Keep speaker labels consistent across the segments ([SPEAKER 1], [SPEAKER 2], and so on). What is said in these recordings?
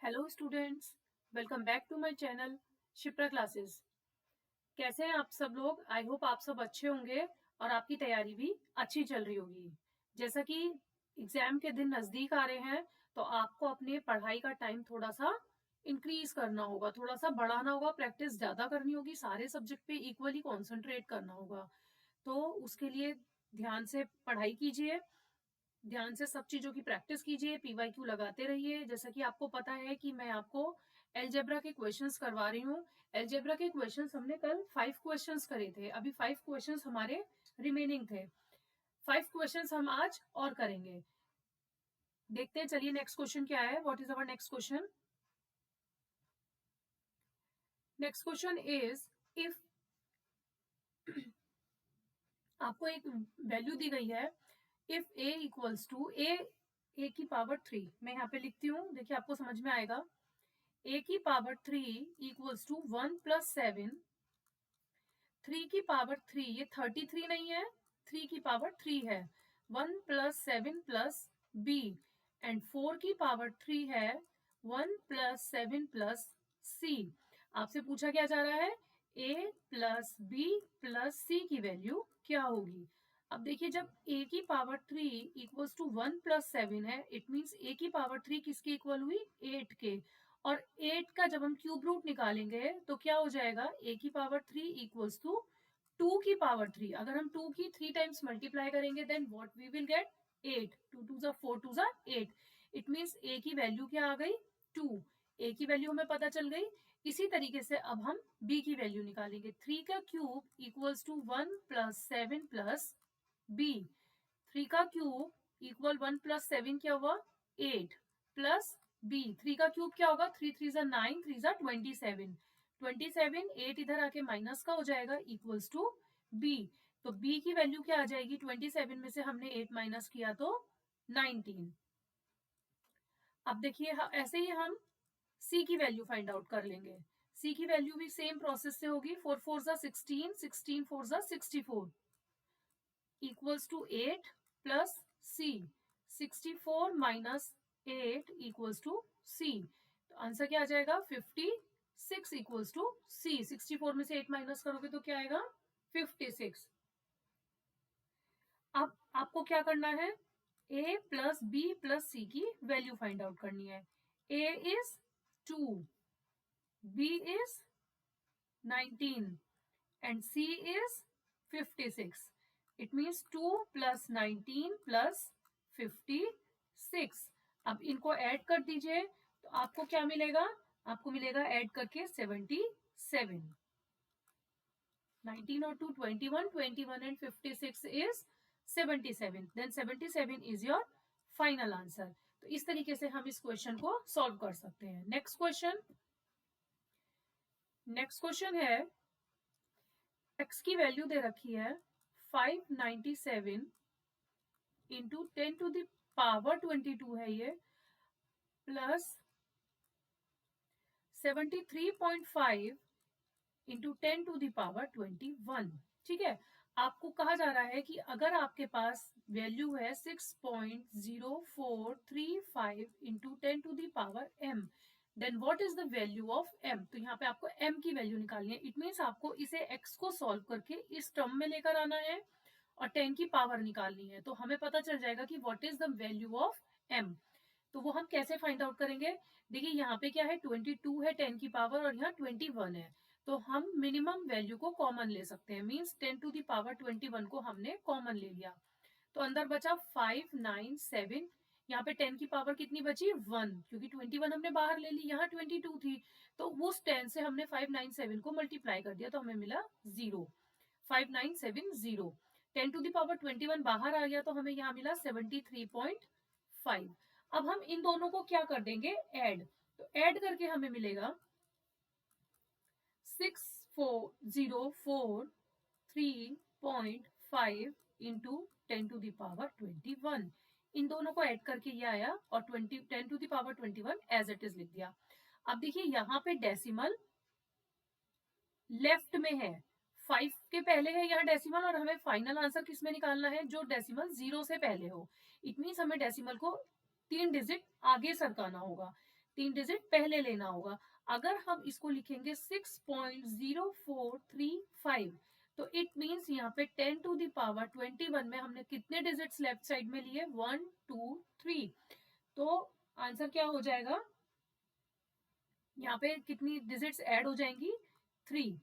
[SPEAKER 1] Hello students, welcome back to my channel Shipra classes. कैसे हैं आप सब लोग? आई होप आप सब अच्छे होंगे और आपकी तैयारी भी अच्छी चल रही होगी। जैसा कि एग्जाम के दिन नजदीक आ रहे हैं तो आपको अपने पढ़ाई का टाइम थोड़ा सा इंक्रीज करना होगा, थोड़ा सा बढ़ाना होगा, प्रैक्टिस ज्यादा करनी होगी, सारे सब्जेक्ट पे इक्वली कॉन्सेंट्रेट करना होगा। तो उसके लिए ध्यान से पढ़ाई कीजिए, ध्यान से सब चीजों की प्रैक्टिस कीजिए, पीवाईक्यू लगाते रहिए। जैसा कि आपको पता है कि मैं आपको एलजेब्रा के क्वेश्चंस करवा रही हूँ। एलजेब्रा के क्वेश्चंस हमने कल 5 क्वेश्चंस करे थे, अभी 5 क्वेश्चंस हमारे रिमेनिंग थे। 5 क्वेश्चंस हम आज और करेंगे। देखते हैं, चलिए नेक्स्ट क्वेश्चन क्या है। What is our next question? Next question is, if आपको एक वैल्यू दी गई है, इफ ए इक्वल्स टू ए की पावर 3, मैं यहाँ पे लिखती हूँ, देखिए आपको समझ में आएगा। ए की पावर 3 इक्वल्स टू 1 प्लस 7, 3 की पावर 3, ये 33 नहीं है, 3 की पावर 3 है, 1 प्लस 7 प्लस बी, एंड 4 की पावर 3 है 1 प्लस 7 प्लस सी। आपसे पूछा क्या जा रहा है? ए प्लस बी प्लस सी की वैल्यू क्या होगी? अब देखिए, जब a की पावर 3 इक्वल्स टू 1 प्लस 7 है, इट मीन्स a की पावर 3 किसकी इक्वल हुई? 8 के। और 8 का जब हम क्यूब रूट निकालेंगे तो क्या हो जाएगा? a की पावर 3 इक्वल्स टू 2 की पावर 3। अगर हम 2 की 3 टाइम्स मल्टीप्लाई करेंगे then what we will get? 8। 2 2 जा 4, 2 जा 8। इट मीन्स a की वैल्यू क्या आ गई? 2। a की वैल्यू हमें पता चल गई। इसी तरीके से अब हम b की वैल्यू निकालेंगे। 3 का cube equals to 1 plus 7 plus b। 3 का क्यूब इक्वल 1 प्लस 7 क्या हुआ? 8 प्लस b। 3 का क्यूब क्या होगा? 3 3 जा 9, 3 जा 27। 27, 8 इधर आके माइनस का हो जाएगा, इक्वल्स टू b। तो b की वैल्यू क्या आ जाएगी? 27 में से हमने 8 माइनस किया तो 19। अब देखिए, ऐसे ही हम c की वैल्यू फाइंड आउट कर लेंगे। c की वैल्यू भी सेम प्रोसेस से होगी। 4 4 जा 16, 16 4 जा 64, equals to 8 plus c। 64 minus 8 equals to c। तो आंसर क्या आ जाएगा? 56 इक्वल्स टू c। 64 में से 8 माइनस करोगे तो क्या आएगा? 56। अब आपको क्या करना है? a plus b plus c की वैल्यू फाइंड आउट करनी है। a is 2, b is 19 and c is 56. It means 2 plus 19 plus 56. अब इनको ऐड कर दीजिए तो आपको क्या मिलेगा? आपको मिलेगा ऐड करके 77। 19 और 2 21, 21 and 56 is 77. Then 77 is your final answer. तो इस तरीके से हम इस क्वेश्चन को सॉल्व कर सकते हैं। नेक्स्ट क्वेश्चन है, x की वैल्यू दे रखी है 597 इंटू 10 टू द पावर 22 है ये, plus 73.5 into 10 to the power 21। ठीक है, आपको कहा जा रहा है कि अगर आपके पास वैल्यू है 6.0435 into 10 to the power m, then what is the value of m। तो यहाँ पे आपको m की वैल्यू निकालनी है। इट मीन्स आपको इसे x को सॉल्व करके इस टर्म में लेकर आना है और 10 की पावर निकालनी है। तो हमें पता चल जाएगा कि what is the value of m। तो वो हम कैसे फाइंड आउट करेंगे? देखिए, यहाँ पे क्या है? 22 है 10 की पावर और यहाँ 21 है। तो हम मिनिमम वैल्यू को कॉमन ले सकते हैं। मीन्स 10 टू द पावर 21 को हमने कॉमन ले लिया तो अंदर बचा 597। यहाँ पे 10 की पावर कितनी बची? 1, क्योंकि 21 हमने बाहर ले ली, यहाँ 22 थी। तो उस 10 से हमने 597 को मल्टीप्लाई कर दिया तो हमें मिला 0। 5970। 10 टू द पावर 21 बाहर आ गया तो हमें यहाँ मिला 73.5। अब हम इन दोनों को क्या कर देंगे? ऐड। तो ऐड करके हमें मिलेगा 6043.5 इंटू 10 टू द पावर 21। इन दोनों को ऐड करके ये आया और 10 to the power 21 as it is लिख दिया। अब देखिए, यहाँ पे डेसिमल लेफ्ट में है, 5 के पहले है यहाँ डेसिमल, और हमें फाइनल आंसर किसमें निकालना है? जो डेसिमल 0 से पहले हो। इट मीन्स हमें डेसिमल को 3 डिजिट आगे सरकाना होगा। 3 डिजिट पहले लेना होगा। अगर हम इसको लिखेंगे 6.0435 तो इट मीन्स यहाँ पे 10 टू द पावर 21 में हमने कितने डिजिट्स लेफ्ट साइड में लिए 1 2 3। तो आंसर क्या हो जाएगा, यहाँ पे कितनी डिजिट्स ऐड हो जाएंगी 3।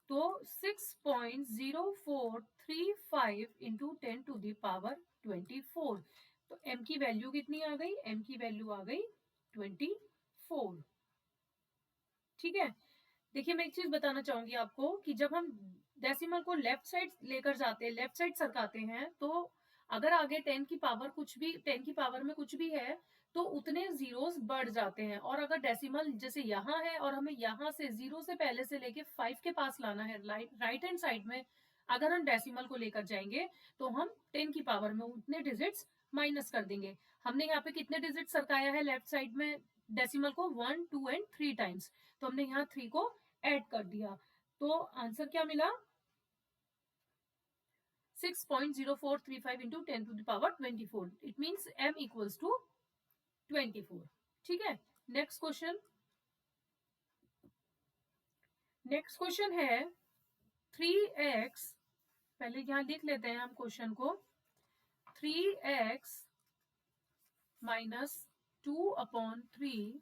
[SPEAKER 1] तो 6.0435 इंटू 10 टू द पावर 24। तो m की वैल्यू कितनी आ गई, m की वैल्यू आ गई 24। ठीक है। देखिए मैं एक चीज बताना चाहूंगी आपको कि जब हम डेसिमल को लेफ्ट साइड लेकर जाते हैं, लेफ्ट साइड सरकाते हैं, तो अगर आगे 10 की पावर कुछ भी 10 की पावर में कुछ भी है तो उतने जीरोस बढ़ जाते हैं। और अगर डेसिमल जैसे यहाँ है और हमें यहाँ से 0 से पहले से लेके 5 के पास लाना है राइट हैंड साइड में, अगर हम डेसिमल को लेकर जाएंगे तो हम 10 की पावर में उतने डिजिट्स माइनस कर देंगे। हमने यहाँ पे कितने डिजिट सरकाया है लेफ्ट साइड में डेसिमल को 1 2 एंड 3 टाइम्स, तो हमने यहाँ 3 को ऐड कर दिया। तो आंसर क्या मिला 6.0435 into 10 to the power 24। It means m equals to 24। ठीक है। नेक्स्ट क्वेश्चन, नेक्स्ट क्वेश्चन है 3x, पहले यहां लिख लेते हैं हम क्वेश्चन को, 3x minus 2/3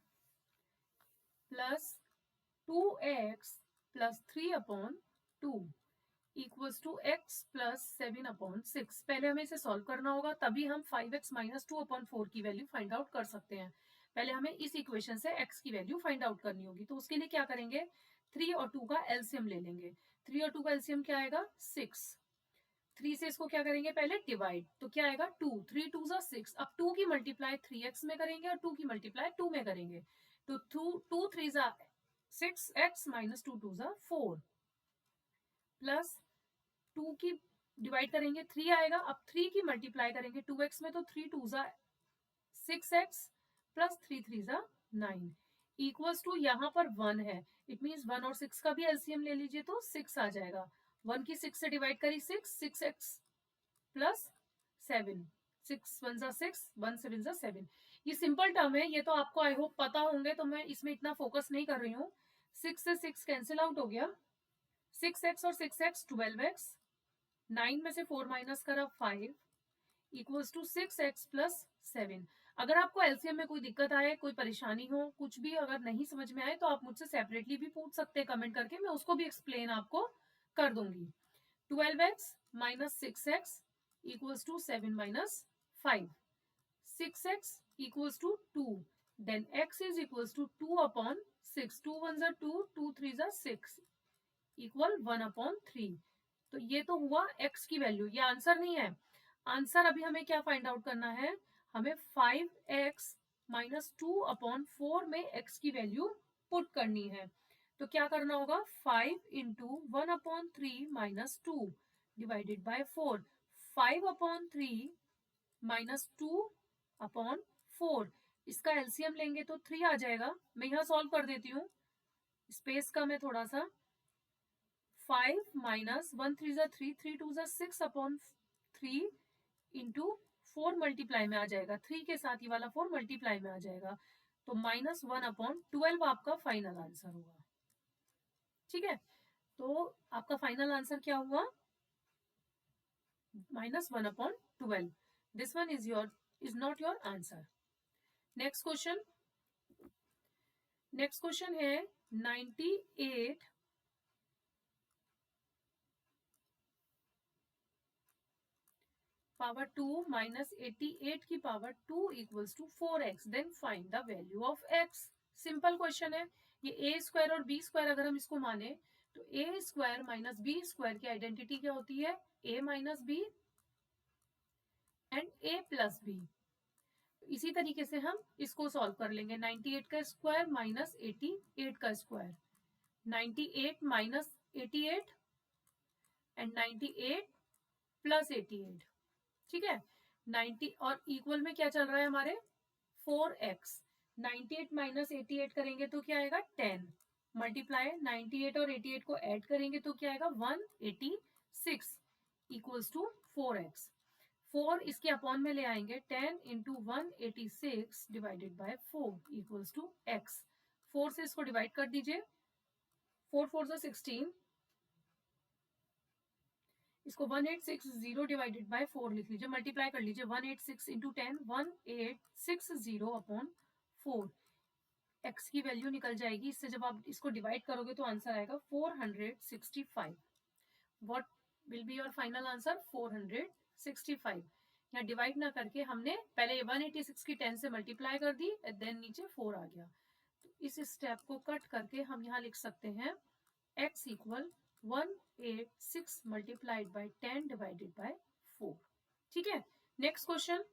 [SPEAKER 1] plus 2x plus 3/2 equals to x plus 7/6। पहले हमें इसे सॉल्व करना होगा, तभी हम 5x माइनस 2/4 की वैल्यू फाइंड आउट कर सकते हैं। पहले हमें इस इक्वेशन से x की वैल्यू फाइंड आउट करनी होगी। तो उसके लिए क्या करेंगे, 3 और 2 का एलसीएम ले लेंगे। 3 और 2 का एलसीएम क्या आएगा 6। 3 से इसको क्या करेंगे पहले डिवाइड, तो क्या आएगा 2, 3 2 जा 6। अब 2 की मल्टीप्लाई 3x में करेंगे और 2 की मल्टीप्लाई 2 में करेंगे, तो 2 3 जा 6x माइनस 2 2 जा 4 प्लस 2 की डिवाइड करेंगे 3 आएगा। अब 3 की मल्टीप्लाई करेंगे 2x में, तो 3 2 जा 6x प्लस 3 3 जा 9 इक्वल्स टू यहाँ पर 1 है। इट मीन्स 1 और 6 का भी एलसीएम ले लीजिए तो 6 आ जाएगा। 1 की 6 से डिवाइड करी 6x प्लस 7, 6 1 जा 6, 1 7 जा 7। ये सिंपल टर्म है, ये तो आपको आई होप पता होंगे, तो मैं इसमें इतना फोकस नहीं कर रही हूँ। 6 से 6 कैंसिल आउट हो गया, 6x और 6x 12x, 9 में से 4 माइनस करा 5 इक्वल्स टू 6x प्लस 7। अगर आपको एलसीएम में कोई दिक्कत आए, कोई परेशानी हो, कुछ भी अगर नहीं समझ में आए तो आप मुझसे सेपरेटली भी पूछ सकते हैं कमेंट करके, मैं उसको भी एक्सप्लेन आपको कर दूंगी। 12x minus 6x equals to 7 minus 5, 6x equals to 2, then x is equals to 2 upon 6, 2 1 are 2, 2 3 are 6 equal 1 upon 3। तो ये तो हुआ x की वैल्यू, ये आंसर नहीं है। आंसर अभी हमें क्या फाइंड आउट करना है, हमें 5x माइनस 2/4 में x की वैल्यू पुट करनी है। तो क्या करना होगा 5 into 1/3 minus 2 divided by 4, 5/3 minus 2/4, इसका एलसीएम लेंगे तो 3 आ जाएगा। मैं यहाँ सॉल्व कर देती हूँ, स्पेस का मैं थोड़ा सा, 5 माइनस 1 3 जा 3, 3 2 जा 6/3 इंटू 4 मल्टीप्लाई में आ जाएगा, 3 के साथ ये वाला 4 मल्टीप्लाई में आ जाएगा, तो माइनस 1/12 आपका फाइनल आंसर होगा। ठीक है, तो आपका फाइनल आंसर क्या हुआ -1/12। This one is not your answer. Next question, next question है 98 पावर 2 माइनस 88 की power 2 equals to 4x, then find the value of x। Simple question है। ये a स्क्वायर और b स्क्वायर अगर हम इसको माने तो a square minus b square की आइडेंटिटी क्या होती है a minus b and a plus b। इसी तरीके से हम इसको सॉल्व कर लेंगे, 98 का स्क्वायर माइनस 88 का स्क्वायर, 98 माइनस 88 एंड 98 प्लस 88। ठीक है, 90 और इक्वल में क्या चल रहा है हमारे 4x, 98 माइनस 88 करेंगे तो क्या आएगा 10, मल्टीप्लाई 98 और 88 को ऐड करेंगे तो क्या आएगा 186 इक्वल्स टू 4x। 4 इसके अपॉन में ले आएंगे, 10 into 186 divided by 4 equals to x। 4 से इसको डिवाइड कर दीजिए, 4 4 से 16, इसको 1860 डिवाइडेड बाय 4 लिख लीजिए, मल्टीप्लाई कर लीजिए, 186 इंटू 10 1860 अपॉन 4। x की वैल्यू निकल जाएगी, इससे जब आप इसको डिवाइड करोगे तो आंसर आएगा 465। What will be your final answer? 465। यहाँ डिवाइड ना करके हमने पहले 186 की 10 से मल्टीप्लाई कर दी, देन नीचे 4 आ गया। तो इस स्टेप को कट करके हम यहाँ लिख सकते हैं x equal 186 multiplied by 10 divided by 4। ठीक है, नेक्स्ट क्वेश्चन।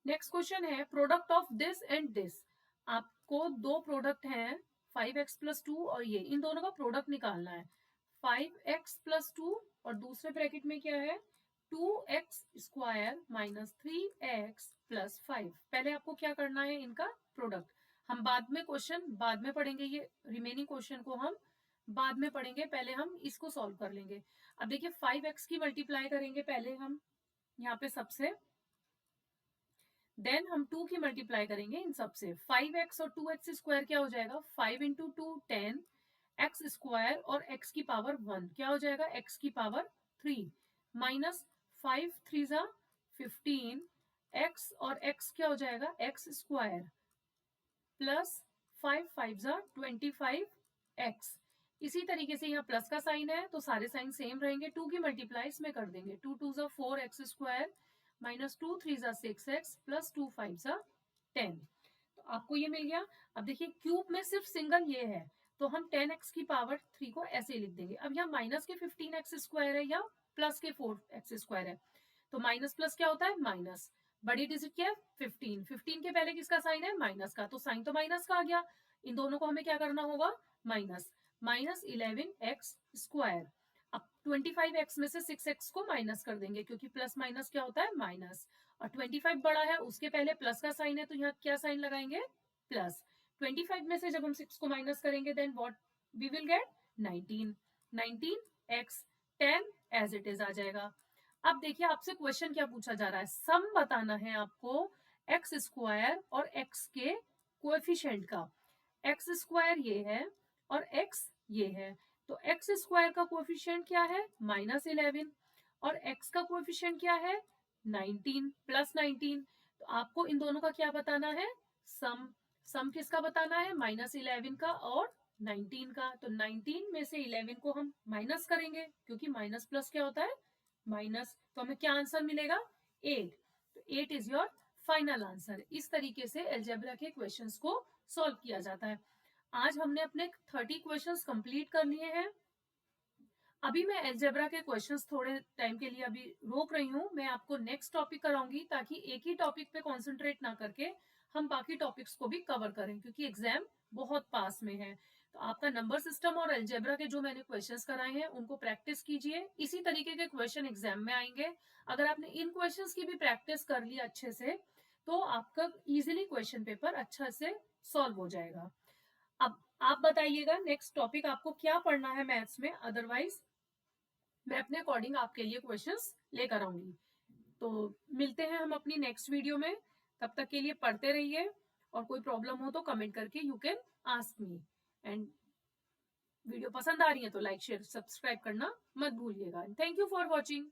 [SPEAKER 1] नेक्स्ट क्वेश्चन है product of this and this. आपको दो प्रोडक्ट हैं 5x प्लस 2 और ये, इन दोनों का प्रोडक्ट निकालना है। 5x प्लस 2 और दूसरे ब्रैकेट में क्या है 2x square minus 3x plus 5। पहले आपको क्या करना है, इनका प्रोडक्ट। हम बाद में क्वेश्चन बाद में पढ़ेंगे, ये रिमेनिंग क्वेश्चन को हम बाद में पढ़ेंगे, पहले हम इसको सॉल्व कर लेंगे। अब देखिए 5x की मल्टीप्लाई करेंगे पहले हम यहाँ पे सबसे, देन हम 2 की मल्टीप्लाई करेंगे इन सबसे। 5x और 2x स्क्वायर क्या हो जाएगा, 5 इंटू 2 10 x स्क्वायर और x की पावर 1 क्या हो जाएगा, x की पावर 3 माइनस 5 3 जा 15 x और x क्या हो जाएगा x स्क्वायर प्लस 5 5 जा 25 x। इसी तरीके से यहाँ प्लस का साइन है तो सारे साइन सेम रहेंगे, 2 की मल्टीप्लाई इसमें कर देंगे, 2 2 जा 4x स्क्वायर माइनस 2 3 जा 6x प्लस 2 5 जा 10। तो आपको ये मिल गया। अब देखिए क्यूब में सिर्फ सिंगल ये है तो हम 10x की पावर 3 को ऐसे लिख देंगे। अब यहाँ माइनस के 15x स्क्वायर है या प्लस के 4x स्क्वायर है, तो माइनस प्लस क्या होता है माइनस, बड़ी डिजिट क्या है 15, 15 के पहले किसका साइन है माइनस का, तो साइन तो माइनस का आ गया। इन दोनों को हमें क्या करना होगा माइनस, माइनस 11x स्क्वायर। अब 25x में से 6x को माइनस कर देंगे क्योंकि प्लस माइनस क्या होता है माइनस, और 25 बड़ा है उसके पहले प्लस का साइन है तो यहाँ क्या साइन लगाएंगे प्लस। 25 में से जब हम 6 को माइनस करेंगे then what we will get 19, 19x 10 as it is आ जाएगा। अब देखिए आपसे क्वेश्चन क्या पूछा जा रहा है, सम बताना है आपको एक्स स्क्वायर और एक्स के कोएफिशिएंट का। एक्स स्क्वायर ये है और एक्स ये है, तो एक्स स्क्वायर का कोएफिशिएंट क्या है -11 और एक्स का कोएफिशिएंट क्या है 19 प्लस 19। तो आपको इन दोनों का क्या बताना है सम। सम किसका बताना है -11 का और 19 का। तो 19 में से 11 को हम माइनस करेंगे क्योंकि माइनस प्लस क्या होता है माइनस, तो हमें क्या आंसर मिलेगा 8। तो 8 इज योर फाइनल आंसर। इस तरीके से अलजेब्रा के क्वेश्चंस को सॉल्व किया जाता है। आज हमने अपने 30 क्वेश्चंस कंप्लीट कर लिए हैं। अभी मैं अलजेब्रा के क्वेश्चंस थोड़े टाइम के लिए अभी रोक रही हूँ, मैं आपको नेक्स्ट टॉपिक कराऊंगी ताकि एक ही टॉपिक पे कॉन्सेंट्रेट ना करके हम बाकी टॉपिक्स को भी कवर करें क्योंकि एग्जाम बहुत पास में है। तो आपका नंबर सिस्टम और अलजेब्रा के जो मैंने क्वेश्चंस कराए हैं उनको प्रैक्टिस कीजिए, इसी तरीके के क्वेश्चन एग्जाम में आएंगे। अगर आपने इन क्वेश्चंस की भी प्रैक्टिस कर ली अच्छे से तो आपका इजिली क्वेश्चन पेपर अच्छा से सॉल्व हो जाएगा। अब आप बताइएगा नेक्स्ट टॉपिक आपको क्या पढ़ना है मैथ्स में, अदरवाइज मैं अपने अकॉर्डिंग आपके लिए क्वेश्चंस लेकर आऊंगी। तो मिलते हैं हम अपनी नेक्स्ट वीडियो में, तब तक के लिए पढ़ते रहिए और कोई प्रॉब्लम हो तो कमेंट करके you can ask me. And video पसंद आ रही है तो लाइक शेयर सब्सक्राइब करना मत भूलिएगा। Thank you for watching.